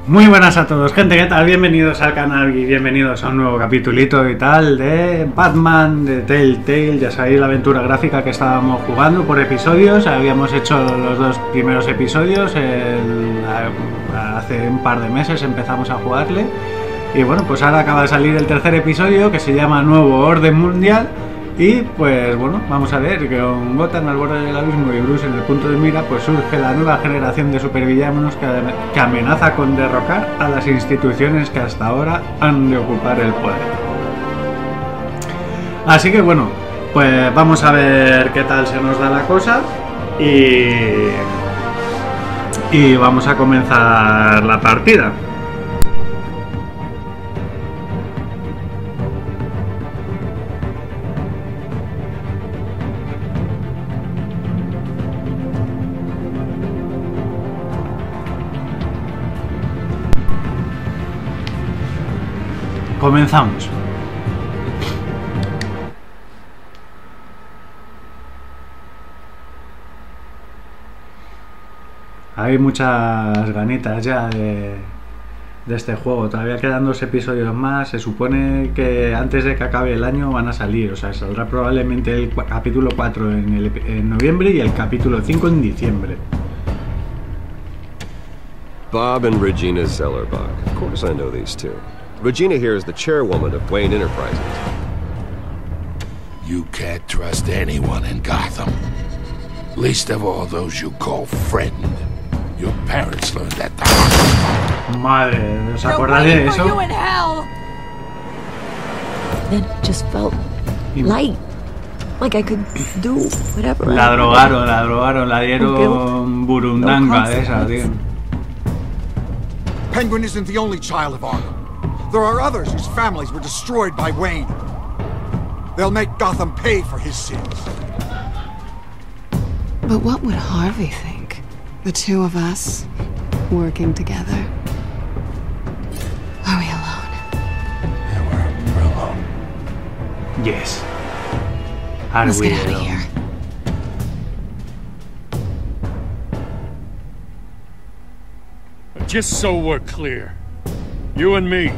Muy buenas a todos, gente, ¿qué tal? Bienvenidos al canal y bienvenidos a un nuevo capitulito y tal de Batman, de Telltale. Ya sabéis la aventura gráfica que estábamos jugando por episodios. Habíamos hecho los dos primeros episodios hace un par de meses empezamos a jugarle. Y bueno, pues ahora acaba de salir el tercer episodio, que se llama Nuevo Orden Mundial. Y pues bueno, vamos a ver que con Gotham al borde del abismo y Bruce en el punto de mira, pues surge la nueva generación de supervillanos que amenaza con derrocar a las instituciones que hasta ahora han de ocupar el poder. Así que bueno, pues vamos a ver qué tal se nos da la cosa y vamos a comenzar la partida. Comenzamos. Hay muchas ganitas ya de este juego. Todavía quedan 2 episodios más. Se supone que antes de que acabe el año van a salir. O sea, saldrá probablemente el capítulo 4 en noviembre y el capítulo 5 en diciembre. Bob and Regina Zellerbach. Of course I know these two. Regina here is the chairwoman of Wayne Enterprises. You can't trust anyone in Gotham. Least of all those you call friend. Your parents learned that the hard way. Madre, ¿os acordáis de eso? Then it just felt light. Like I could do whatever. La drogaron, la dieron burundanga de esa, tío. Penguin isn't the only child of Arkham. There are others whose families were destroyed by Wayne. They'll make Gotham pay for his sins. But what would Harvey think? The two of us, working together. Are we alone? Yeah, we're alone. Yes. Are Let's we get out of alone? here. Just so we're clear, you and me,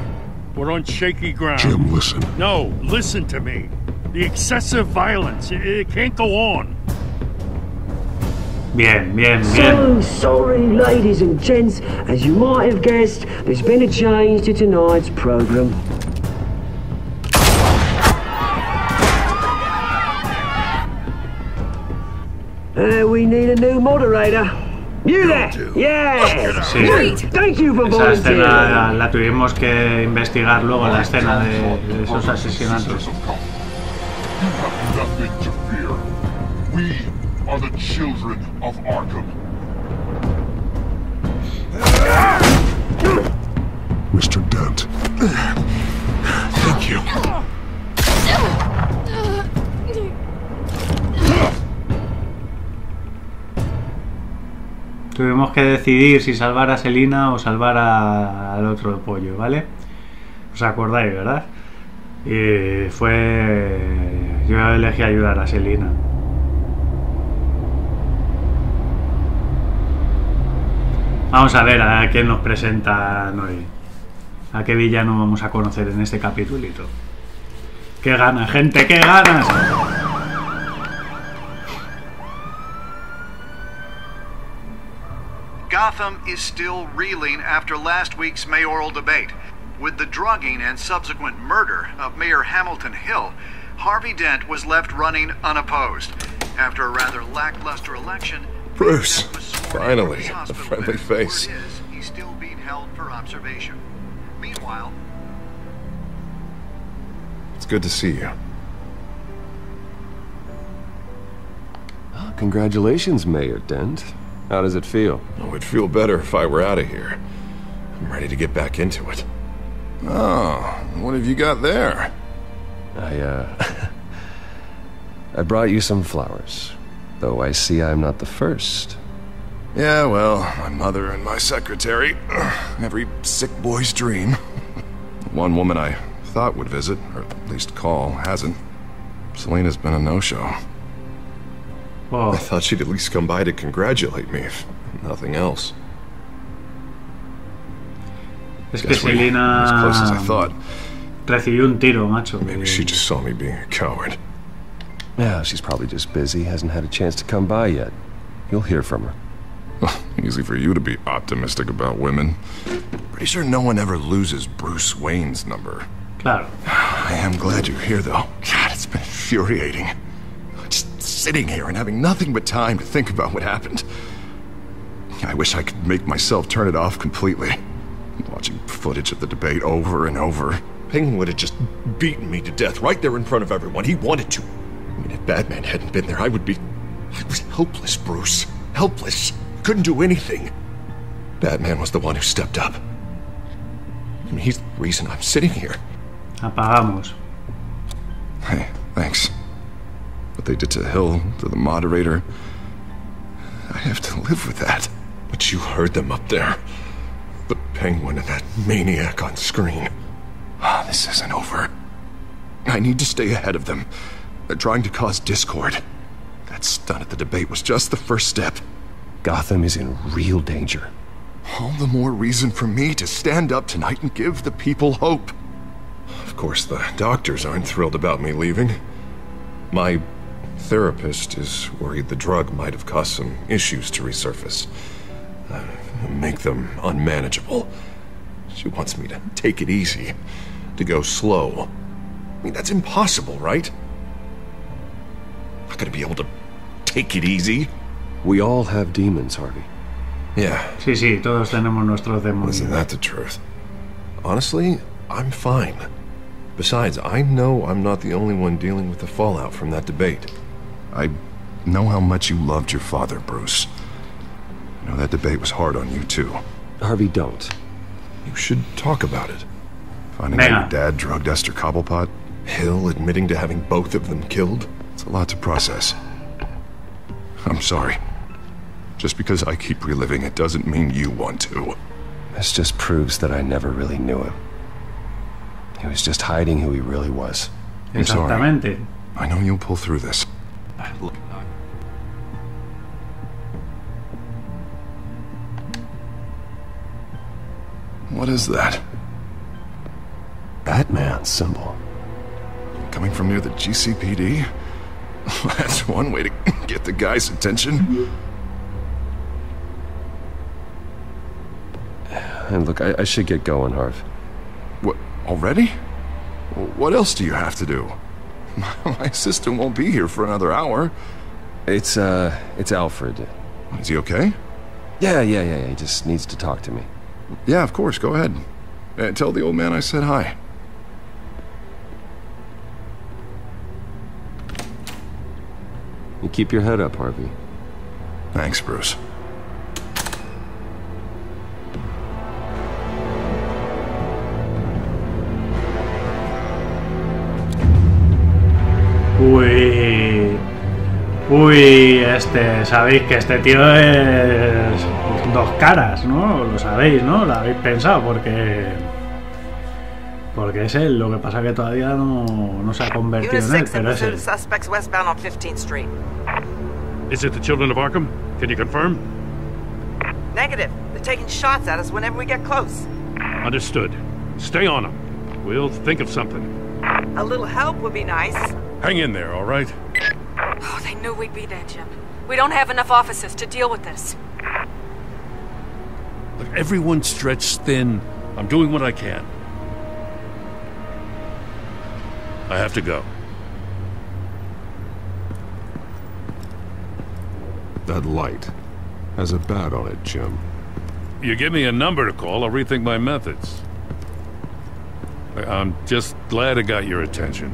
we're on shaky ground. Jim, listen. No, listen to me. The excessive violence, it can't go on. Bien. So sorry, ladies and gents. As you might have guessed, there's been a change to tonight's program. We need a new moderator. You there? Yeah. Sí. Thank you for Esa volunteering. escena la tuvimos que investigar luego, la escena de esos asesinatos. You have nothing to fear. We are the children of Arkham. Mr. Dent. Thank you. Tuvimos que decidir si salvar a Selina o salvar al otro pollo, ¿vale? ¿Os acordáis, verdad? Y yo elegí ayudar a Selina. Vamos a ver a quién nos presentan hoy. A qué villano vamos a conocer en este capitulito. ¡Qué ganas, gente! ¡Qué ganas! Gotham is still reeling after last week's mayoral debate. With the drugging and subsequent murder of Mayor Hamilton Hill, Harvey Dent was left running unopposed. After a rather lackluster election, Bruce, Dent was sworn finally, into his a hospital friendly bed. face. Word is, he's still being held for observation. Meanwhile, It's good to see you. Oh, congratulations, Mayor Dent. How does it feel? Oh, it'd feel better if I were out of here. I'm ready to get back into it. Oh, what have you got there? I brought you some flowers. Though I see I'm not the first. Yeah, well, my mother and my secretary. Every sick boy's dream. One woman I thought would visit, or at least call, hasn't. Selena's been a no-show. Oh. I thought she'd at least come by to congratulate me, if nothing else. Es que Selina as close as I thought. recibió un tiro, macho. Maybe she just saw me being a coward. Yeah, she's probably just busy, hasn't had a chance to come by yet. You'll hear from her. Well, easy for you to be optimistic about women. Pretty sure no one ever loses Bruce Wayne's number. Claro. I am glad you're here, though. God, it's been infuriating. Just sitting here and having nothing but time to think about what happened. I wish I could make myself turn it off completely. Watching footage of the debate over and over. Penguin would have just beaten me to death right there in front of everyone. He wanted to. I mean, if Batman hadn't been there, I was helpless, Bruce. Helpless. Couldn't do anything. Batman was the one who stepped up. I mean, he's the reason I'm sitting here. Apagamos. Hey, thanks. What they did to Hill, to the moderator, I have to live with that. But you heard them up there. The Penguin and that maniac on screen. This isn't over. I need to stay ahead of them. They're trying to cause discord. That stunt at the debate was just the first step. Gotham is in real danger. All the more reason for me to stand up tonight and give the people hope. Of course, the doctors aren't thrilled about me leaving. My therapist is worried the drug might have caused some issues to resurface. Make them unmanageable. She wants me to take it easy, to go slow. I mean, that's impossible, right? I'm not gonna be able to take it easy. We all have demons, Harvey. Yeah. Sí, todos tenemos nuestros demonios. Isn't that the truth? Honestly, I'm fine. Besides, I know I'm not the only one dealing with the fallout from that debate. I know how much you loved your father, Bruce. You know, that debate was hard on you, too. Harvey, don't. You should talk about it. Finding out your dad drugged Esther Cobblepot, Hill admitting to having both of them killed. It's a lot to process. I'm sorry. Just because I keep reliving it doesn't mean you want to. This just proves that I never really knew him. He was just hiding who he really was. I'm sorry. Exactamente. I know you'll pull through this. What is that? Batman's symbol. Coming from near the GCPD? That's one way to get the guy's attention. And look, I should get going, Harv. What, already? What else do you have to do? My assistant won't be here for another hour. It's Alfred. Is he okay? Yeah, he just needs to talk to me. Yeah, of course, go ahead. Tell the old man I said hi. You keep your head up, Harvey. Thanks, Bruce. Uy, sabéis que este tío es dos caras, ¿no? Lo sabéis, ¿no? Lo habéis pensado, porque es él. Lo que pasa que todavía no se ha convertido en él, pero es él. Suspects westbound on 15th Street. Is it the children of Arkham? Can you confirm? Negative. They're taking shots at us whenever we get close. Understood. Stay on them. We'll think of something. A little help would be nice. Hang in there, all right? Oh, they knew we'd be there, Jim. We don't have enough officers to deal with this. Look, everyone's stretched thin. I'm doing what I can. I have to go. That light has a bat on it, Jim. You give me a number to call, I'll rethink my methods. I'm just glad I got your attention.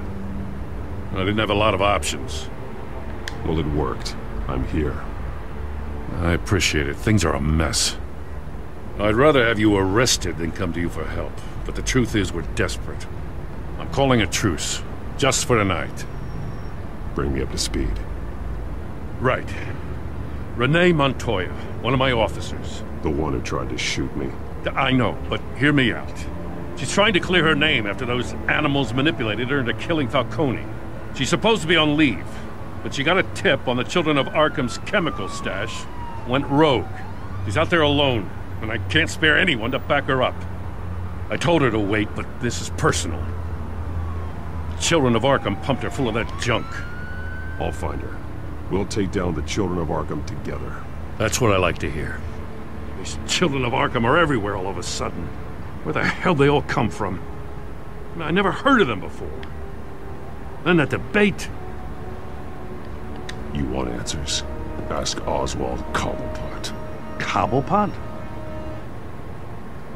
I didn't have a lot of options. Well, it worked. I'm here. I appreciate it. Things are a mess. I'd rather have you arrested than come to you for help. But the truth is, we're desperate. I'm calling a truce. Just for tonight. Bring me up to speed. Right. Renee Montoya, one of my officers. The one who tried to shoot me. I know, but hear me out. She's trying to clear her name after those animals manipulated her into killing Falcone. She's supposed to be on leave, but she got a tip on the children of Arkham's chemical stash, went rogue. She's out there alone, and I can't spare anyone to back her up. I told her to wait, but this is personal. The children of Arkham pumped her full of that junk. I'll find her. We'll take down the children of Arkham together. That's what I like to hear. These children of Arkham are everywhere all of a sudden. Where the hell they all come from? I never heard of them before. Then that debate. You want answers? Ask Oswald Cobblepot. Cobblepot?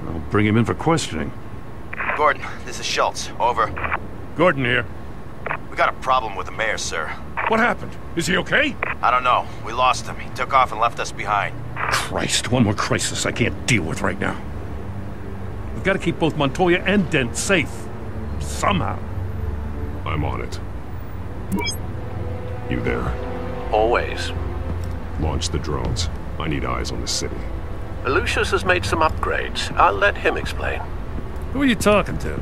I'll bring him in for questioning. Gordon, this is Schultz. Over. Gordon here. We got a problem with the mayor, sir. What happened? Is he okay? I don't know. We lost him. He took off and left us behind. Christ, one more crisis I can't deal with right now. We've got to keep both Montoya and Dent safe. Somehow. I'm on it. You there? Always. Launch the drones. I need eyes on the city. Lucius has made some upgrades. I'll let him explain. Who are you talking to?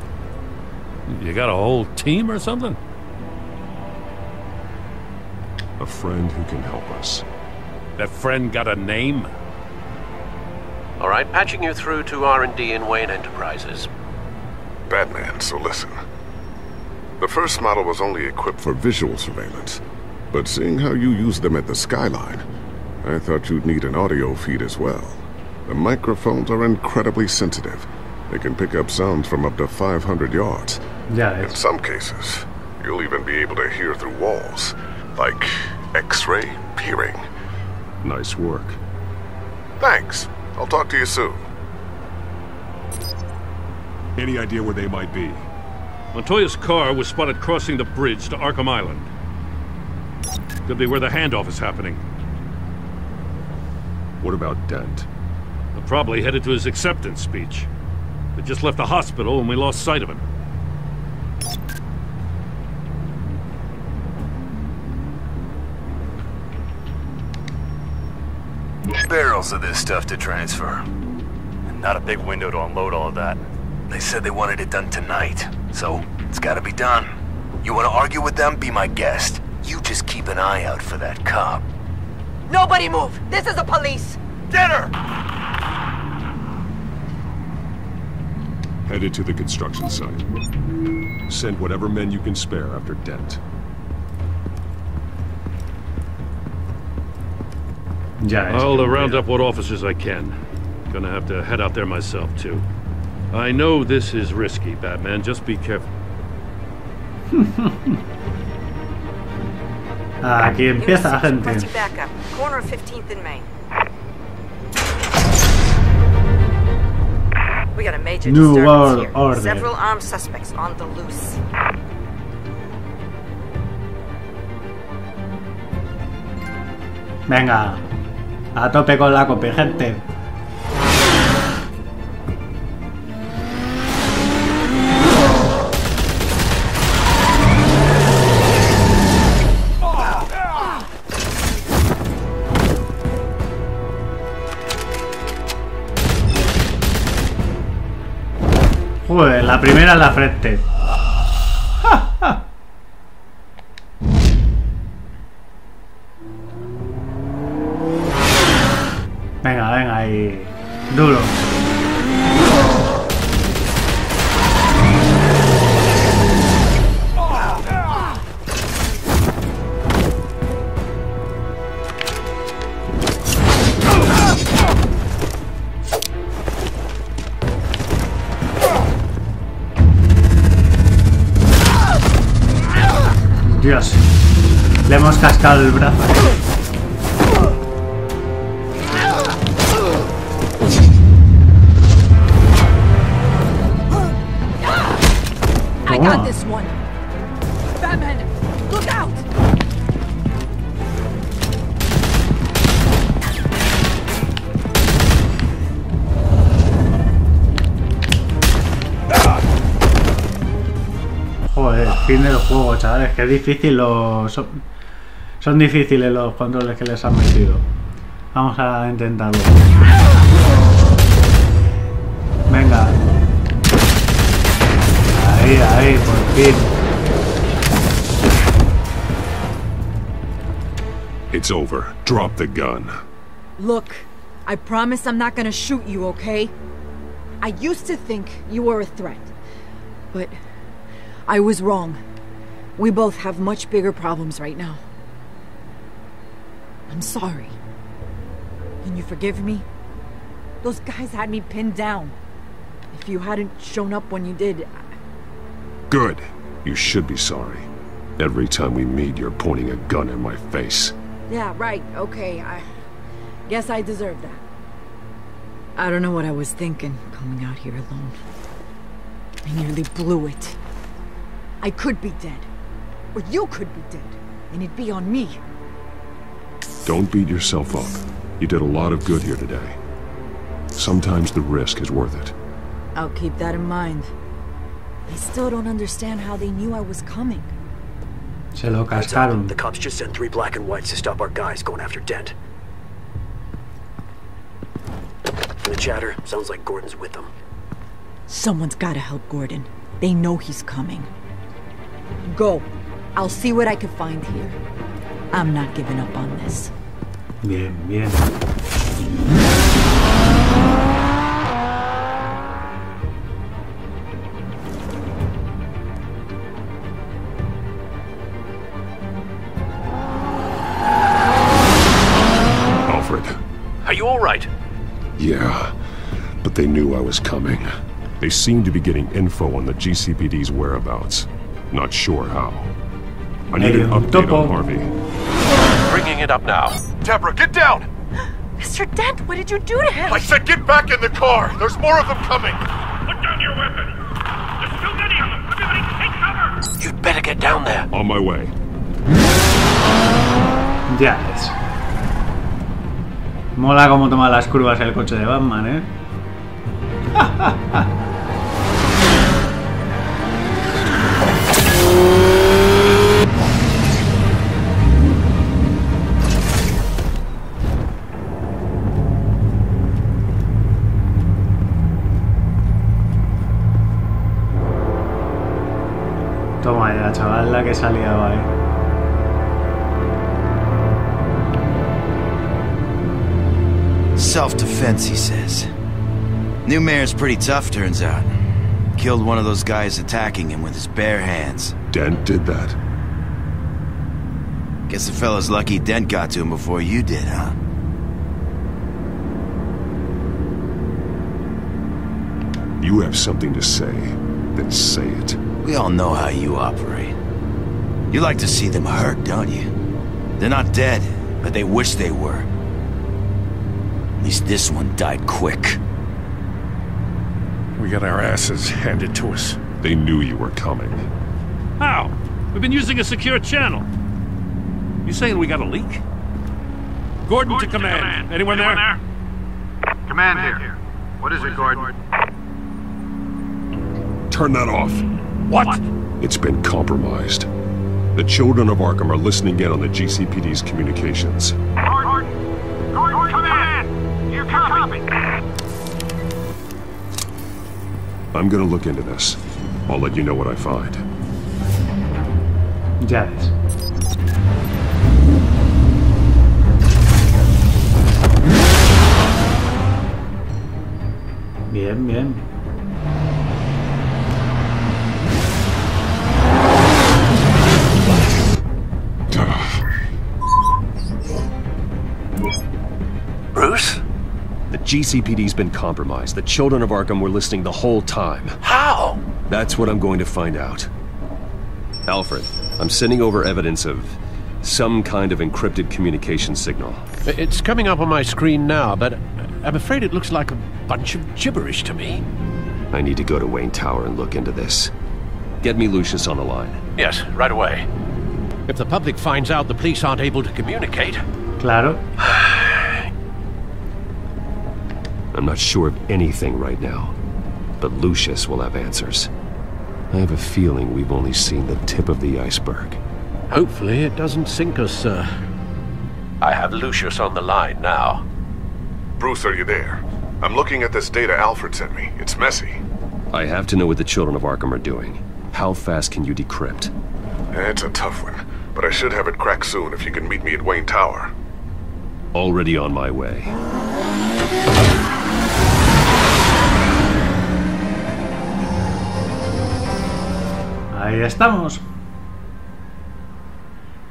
You got a whole team or something? A friend who can help us. That friend got a name? All right, patching you through to R&D in Wayne Enterprises. Batman, so listen. The first model was only equipped for visual surveillance, but seeing how you use them at the skyline, I thought you'd need an audio feed as well. The microphones are incredibly sensitive. They can pick up sounds from up to 500 yards. Yeah, in some cases, you'll even be able to hear through walls, like X-ray peering. Nice work. Thanks. I'll talk to you soon. Any idea where they might be? Montoya's car was spotted crossing the bridge to Arkham Island. Could be where the handoff is happening. What about Dent? They're probably headed to his acceptance speech. They just left the hospital and we lost sight of him. Barrels of this stuff to transfer. And not a big window to unload all of that. They said they wanted it done tonight, so it's gotta be done. You wanna argue with them? Be my guest. You just keep an eye out for that cop. Nobody move! This is the police! Get her! Headed to the construction site. Send whatever men you can spare after Dent. I'll round up what officers I can. Gonna have to head out there myself, too. I know this is risky, Batman. Just be careful. Aquí empieza la gente. Requesting backup. Corner of 15th and Main. We got a major disturbance here. Orden. Several armed suspects on the loose. Venga, a tope con la copia, gente. Joder, la primera en la frente. Venga, venga, ahí. Duro. Dios, le hemos cascado el brazo. I got this one. Batman, look out! Joder, fin del juego, chavales. Qué difícil son difíciles los controles que les han metido. Vamos a intentarlo. Venga. Ahí, por fin. It's over. Drop the gun. Look, I promise I'm not gonna shoot you, okay? I used to think you were a threat. But I was wrong. We both have much bigger problems right now. I'm sorry. Can you forgive me? Those guys had me pinned down. If you hadn't shown up when you did... Good. You should be sorry. Every time we meet, you're pointing a gun in my face. Yeah, right, okay. I guess I deserve that. I don't know what I was thinking, coming out here alone. I nearly blew it. I could be dead. Or you could be dead. And it'd be on me. Don't beat yourself up. You did a lot of good here today. Sometimes the risk is worth it. I'll keep that in mind. I still don't understand how they knew I was coming. Se lo cascaron. The cops just sent 3 black and whites to stop our guys going after Dent. From the chatter, sounds like Gordon's with them. Someone's gotta help Gordon. They know he's coming. Go. I'll see what I can find here. I'm not giving up on this. Bien, bien. Alfred. Are you all right? Yeah, but they knew I was coming. They seemed to be getting info on the GCPD's whereabouts. Not sure how. I need an update on Harvey. Bringing it up now. Deborah, get down! Mr. Dent, what did you do to him? I said get back in the car! There's more of them coming! Put down your weapon! There's too many of them! Everybody take cover! You'd better get down there. On my way. Ya ves. Mola cómo toma las curvas el coche de Batman, ¿eh? Toma ya, chaval, la que se ha liado ahí. Self-defense, he says. New mayor's pretty tough, turns out. Killed one of those guys attacking him with his bare hands. Dent did that? Guess the fella's lucky Dent got to him before you did, huh? You have something to say, then say it. We all know how you operate. You like to see them hurt, don't you? They're not dead, but they wish they were. At least this one died quick. We got our asses handed to us. They knew you were coming. How? We've been using a secure channel. You saying we got a leak? Gordon to command. Anyone there? Command here. What is it, Gordon? Turn that off. What? It's been compromised. The children of Arkham are listening in on the GCPD's communications. Gordon, command! You copy? I'm gonna look into this. I'll let you know what I find. Ya ves. Bien, bien. Bruce? The GCPD's been compromised. The children of Arkham were listening the whole time. How? That's what I'm going to find out. Alfred, I'm sending over evidence of some kind of encrypted communication signal. It's coming up on my screen now, but I'm afraid it looks like a bunch of gibberish to me. I need to go to Wayne Tower and look into this. Get me Lucius on the line. Yes, right away. If the public finds out the police aren't able to communicate... Claro. I'm not sure of anything right now, but Lucius will have answers. I have a feeling we've only seen the tip of the iceberg. Hopefully it doesn't sink us, sir. I have Lucius on the line now. Bruce, are you there? I'm looking at this data Alfred sent me. It's messy. I have to know what the children of Arkham are doing. How fast can you decrypt? It's a tough one, but I should have it cracked soon if you can meet me at Wayne Tower. Already on my way. Ahí estamos.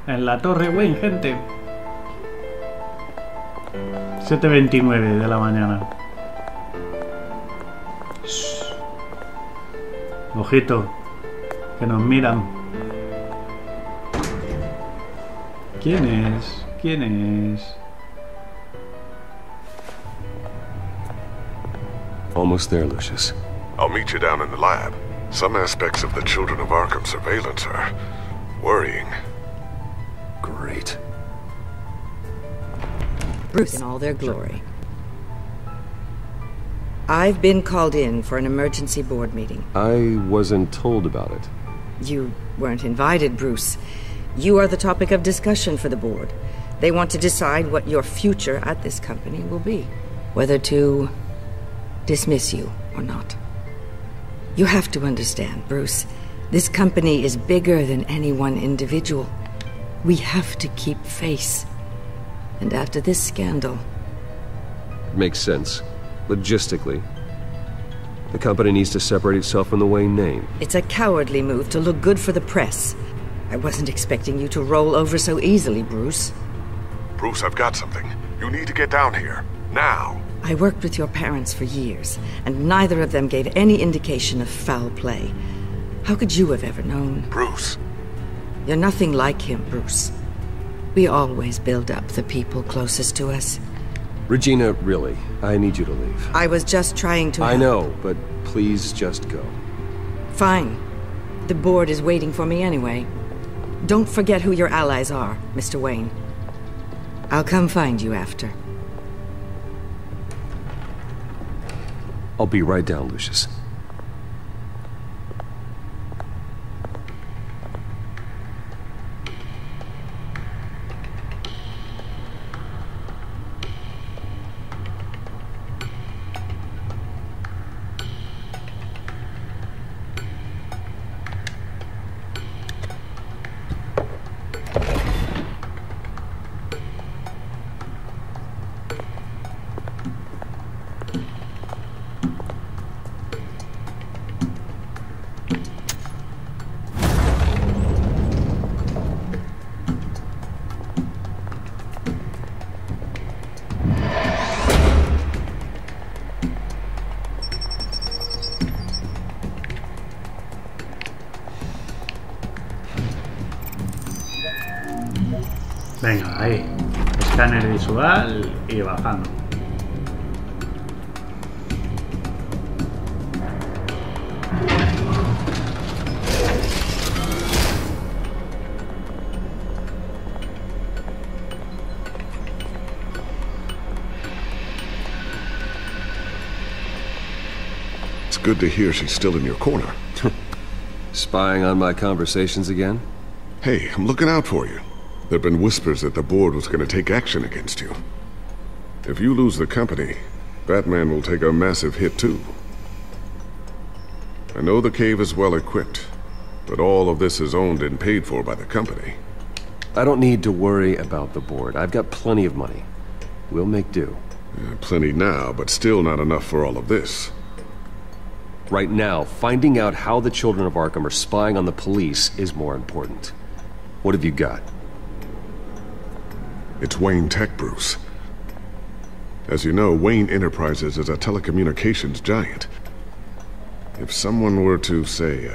En la Torre Wayne, gente. 7:29 de la mañana. Shh. Ojito, que nos miran. ¿Quién es? ¿Quién es? Almost there, Lucius. I'll meet you down in the lab. Some aspects of the Children of Arkham surveillance are worrying. Great. Bruce in all their glory. I've been called in for an emergency board meeting. I wasn't told about it. You weren't invited, Bruce. You are the topic of discussion for the board. They want to decide what your future at this company will be. Whether to dismiss you or not. You have to understand, Bruce. This company is bigger than any one individual. We have to keep face. And after this scandal... Makes sense. Logistically. The company needs to separate itself from the Wayne name. It's a cowardly move to look good for the press. I wasn't expecting you to roll over so easily, Bruce. Bruce, I've got something. You need to get down here. Now. I worked with your parents for years, and neither of them gave any indication of foul play. How could you have ever known? Bruce. You're nothing like him, Bruce. We always build up the people closest to us. Regina, really, I need you to leave. I was just trying to... I know, but please just go. Fine. The board is waiting for me anyway. Don't forget who your allies are, Mr. Wayne. I'll come find you after. I'll be right down, Lucius. Venga, ahí. Escáner visual y bajando. It's good to hear she's still in your corner. Spying on my conversations again? Hey, I'm looking out for you. There have been whispers that the board was going to take action against you. If you lose the company, Batman will take a massive hit too. I know the cave is well equipped, but all of this is owned and paid for by the company. I don't need to worry about the board. I've got plenty of money. We'll make do. Plenty now, but still not enough for all of this. Right now, finding out how the Children of Arkham are spying on the police is more important. What have you got? It's Wayne Tech, Bruce. As you know, Wayne Enterprises is a telecommunications giant. If someone were to, say,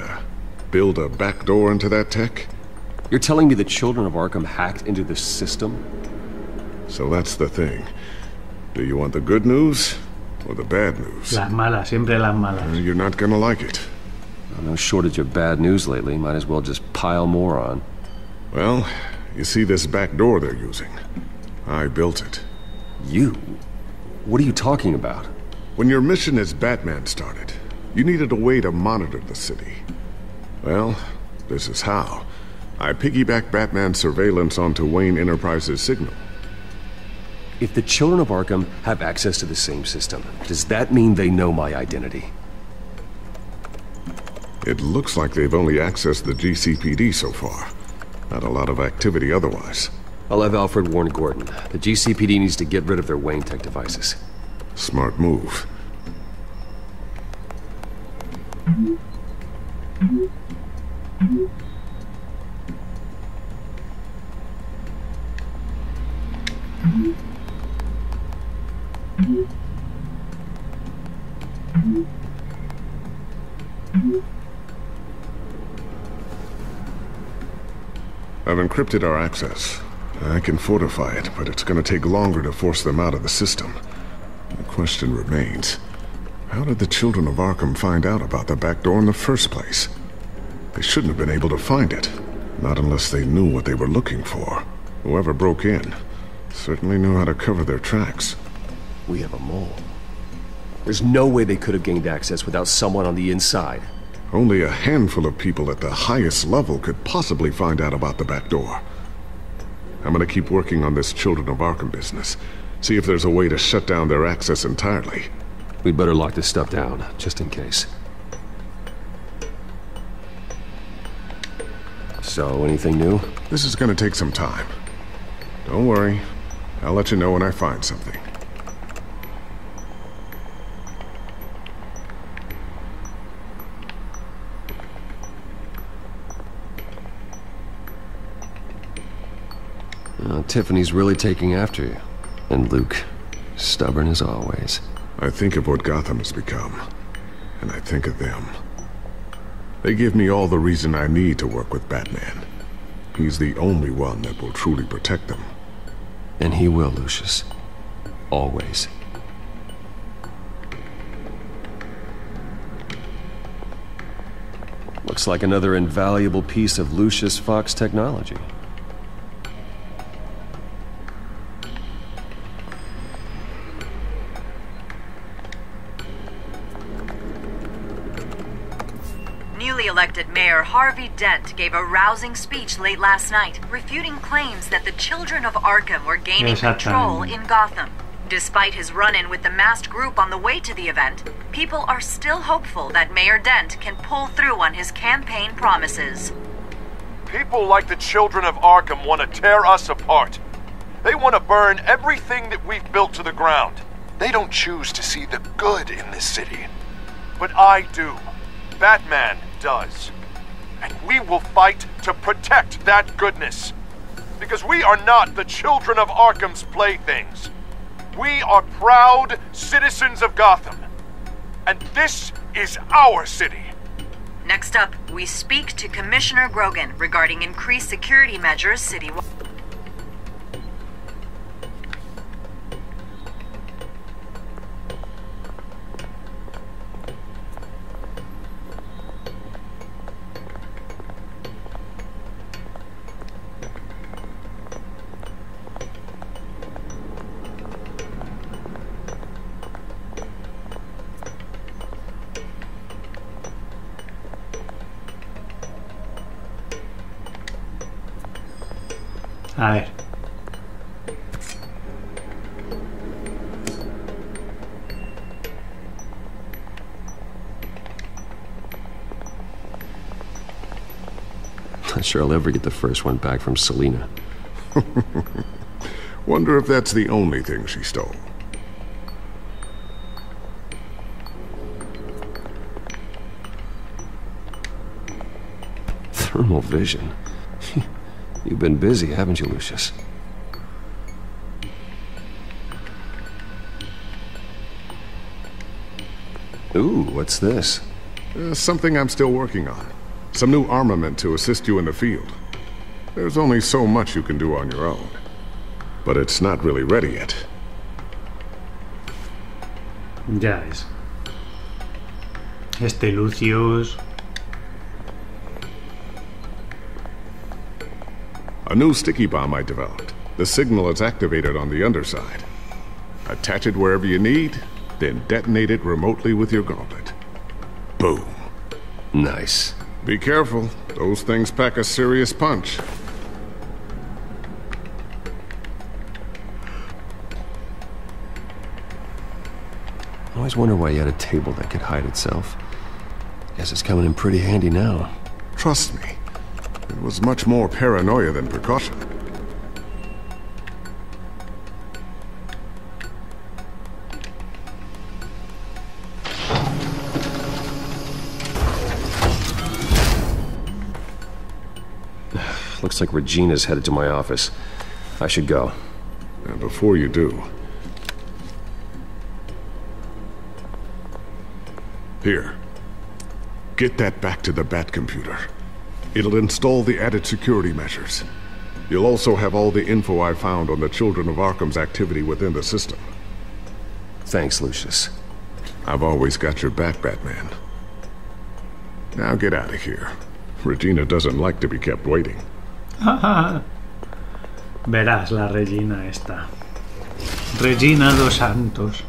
build a backdoor into that tech... You're telling me the Children of Arkham hacked into the system? So that's the thing. Do you want the good news or the bad news? Las malas, siempre las malas. You're not gonna like it. No shortage of bad news lately. Might as well just pile more on. Well, you see this back door they're using? I built it. You? What are you talking about? When your mission as Batman started, you needed a way to monitor the city. Well, this is how. I piggybacked Batman's surveillance onto Wayne Enterprises' signal. If the Children of Arkham have access to the same system, does that mean they know my identity? It looks like they've only accessed the GCPD so far. Not a lot of activity otherwise. I'll have Alfred warn Gordon. The GCPD needs to get rid of their Wayne Tech devices. Smart move. I've encrypted our access. I can fortify it, but it's going to take longer to force them out of the system. The question remains, how did the children of Arkham find out about the back door in the first place? They shouldn't have been able to find it, not unless they knew what they were looking for. Whoever broke in certainly knew how to cover their tracks. We have a mole. There's no way they could have gained access without someone on the inside. Only a handful of people at the highest level could possibly find out about the back door. I'm gonna keep working on this Children of Arkham business. See if there's a way to shut down their access entirely. We'd better lock this stuff down, just in case. So, anything new? This is gonna take some time. Don't worry. I'll let you know when I find something. Tiffany's really taking after you. And Luke, stubborn as always. I think of what Gotham has become, and I think of them. They give me all the reason I need to work with Batman. He's the only one that will truly protect them. And he will, Lucius. Always. Looks like another invaluable piece of Lucius Fox technology. Newly elected Mayor Harvey Dent gave a rousing speech late last night, refuting claims that the children of Arkham were gaining control in Gotham. Despite his run-in with the masked group on the way to the event, people are still hopeful that Mayor Dent can pull through on his campaign promises. People like the children of Arkham want to tear us apart. They want to burn everything that we've built to the ground. They don't choose to see the good in this city. But I do. Batman does. And we will fight to protect that goodness. Because we are not the children of Arkham's playthings. We are proud citizens of Gotham. And this is our city. Next up, we speak to Commissioner Grogan regarding increased security measures citywide. A ver. Not sure I'll ever get the first one back from Selina. Wonder if that's the only thing she stole. Thermal vision. You've been busy, haven't you, Lucius? Ooh, what's this? Something I'm still working on. Some new armament to assist you in the field. There's only so much you can do on your own. But it's not really ready yet. Ya ves. Este Lucius. A new sticky bomb I developed. The signal is activated on the underside. Attach it wherever you need, then detonate it remotely with your gauntlet. Boom. Nice. Be careful. Those things pack a serious punch. I always wonder why you had a table that could hide itself. Guess it's coming in pretty handy now. Trust me. It was much more paranoia than precaution. Looks like Regina's headed to my office. I should go. And before you do... Here. Get that back to the Bat computer. It'll install the added security measures. You'll also have all the info I found on the Children of Arkham's activity within the system. Thanks, Lucius. I've always got your back, Batman. Now get out of here. Regina doesn't like to be kept waiting. Verás la Regina esta. Regina dos Santos.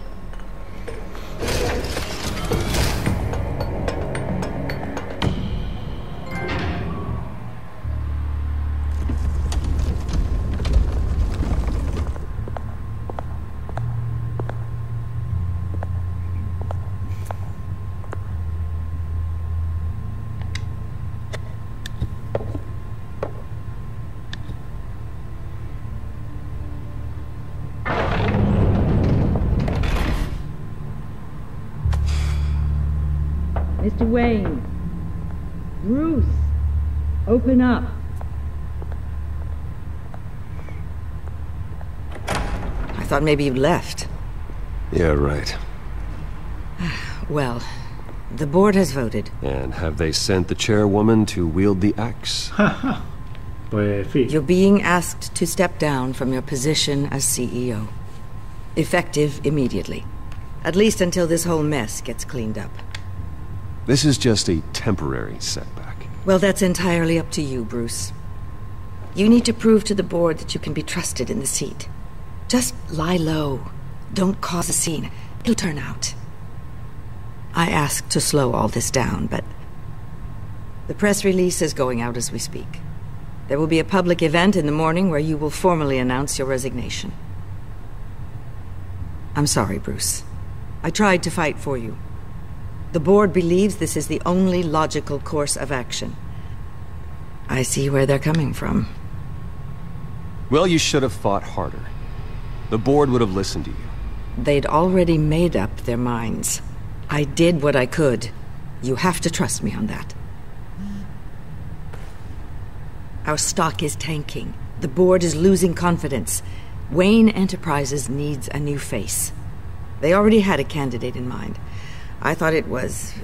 Mr. Wayne. Bruce. Open up. I thought maybe you'd left. Yeah, right. Well, the board has voted. And have they sent the chairwoman to wield the axe? You're being asked to step down from your position as CEO. Effective immediately. At least until this whole mess gets cleaned up. This is just a temporary setback. Well, that's entirely up to you, Bruce. You need to prove to the board that you can be trusted in the seat. Just lie low. Don't cause a scene. It'll turn out. I asked to slow all this down, but the press release is going out as we speak. There will be a public event in the morning where you will formally announce your resignation. I'm sorry, Bruce. I tried to fight for you. The board believes this is the only logical course of action. I see where they're coming from. Well, you should have fought harder. The board would have listened to you. They'd already made up their minds. I did what I could. You have to trust me on that. Our stock is tanking. The board is losing confidence. Wayne Enterprises needs a new face. They already had a candidate in mind. I thought it was...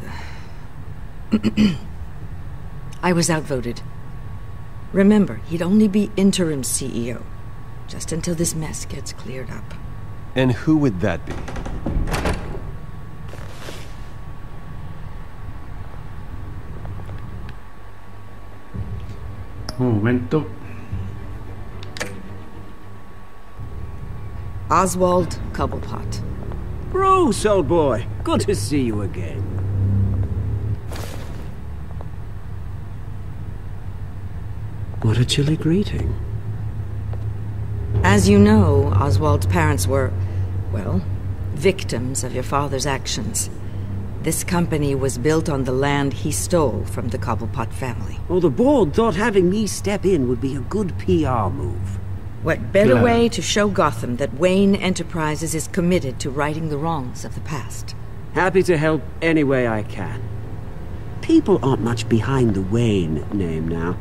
I was outvoted. Remember, he'd only be interim CEO, just until this mess gets cleared up. And who would that be? Un momento. Oswald Cobblepot. Bruce, old boy. Good to see you again. What a chilly greeting. As you know, Oswald's parents were, well, victims of your father's actions. This company was built on the land he stole from the Cobblepot family. Well, the board thought having me step in would be a good PR move. What better way to show Gotham that Wayne Enterprises is committed to righting the wrongs of the past? Happy to help any way I can. People aren't much behind the Wayne name now.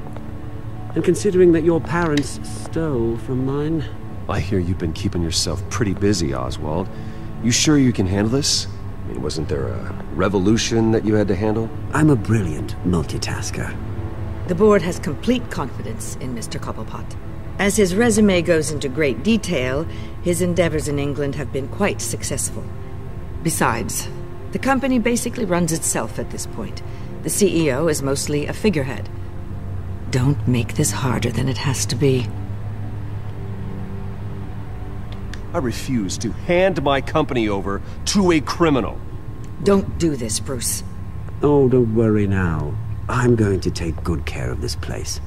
And considering that your parents stole from mine... I hear you've been keeping yourself pretty busy, Oswald. You sure you can handle this? I mean, wasn't there a revolution that you had to handle? I'm a brilliant multitasker. The board has complete confidence in Mr. Cobblepot. As his resume goes into great detail, his endeavors in England have been quite successful. Besides, the company basically runs itself at this point. The CEO is mostly a figurehead. Don't make this harder than it has to be. I refuse to hand my company over to a criminal. Don't do this, Bruce. Oh, don't worry now. I'm going to take good care of this place.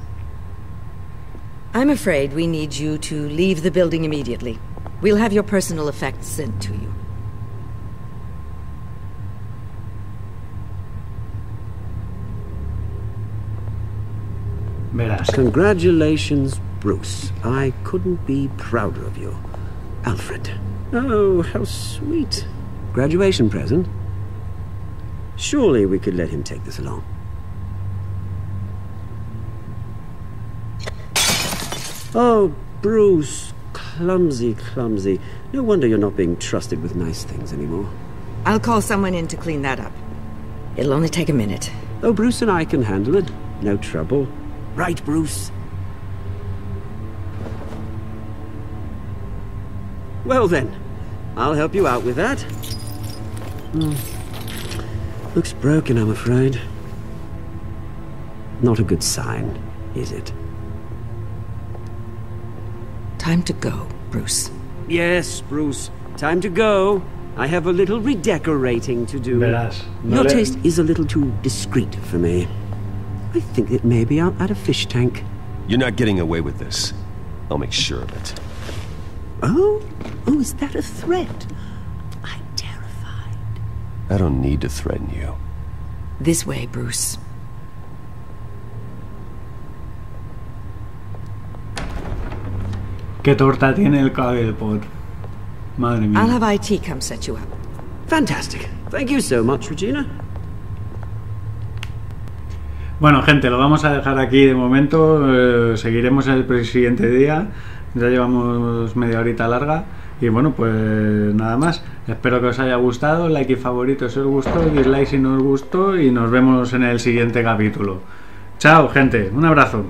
I'm afraid we need you to leave the building immediately. We'll have your personal effects sent to you. Verás. Congratulations, Bruce. I couldn't be prouder of you. Alfred. Oh, how sweet. Graduation present? Surely we could let him take this along. Oh, Bruce. Clumsy, clumsy. No wonder you're not being trusted with nice things anymore. I'll call someone in to clean that up. It'll only take a minute. Oh, Bruce and I can handle it. No trouble. Right, Bruce? Well then, I'll help you out with that. Looks broken, I'm afraid. Not a good sign, is it? Time to go, Bruce. Yes, Bruce. Time to go. I have a little redecorating to do. Verás, Your taste is a little too discreet for me. I think that maybe I'll add a fish tank. You're not getting away with this. I'll make sure of it. Oh? Oh, is that a threat? I'm terrified. I don't need to threaten you. This way, Bruce. Qué torta tiene el Cablepot. Madre mía. I'll have IT come set you up. Fantastic. Thank you so much, Regina. Bueno, gente, lo vamos a dejar aquí de momento. Seguiremos el siguiente día. Ya llevamos media horita larga. Y bueno, pues nada más. Espero que os haya gustado. Like y favorito si os gustó. Dislike si no os gustó. Y nos vemos en el siguiente capítulo. Chao, gente. Un abrazo.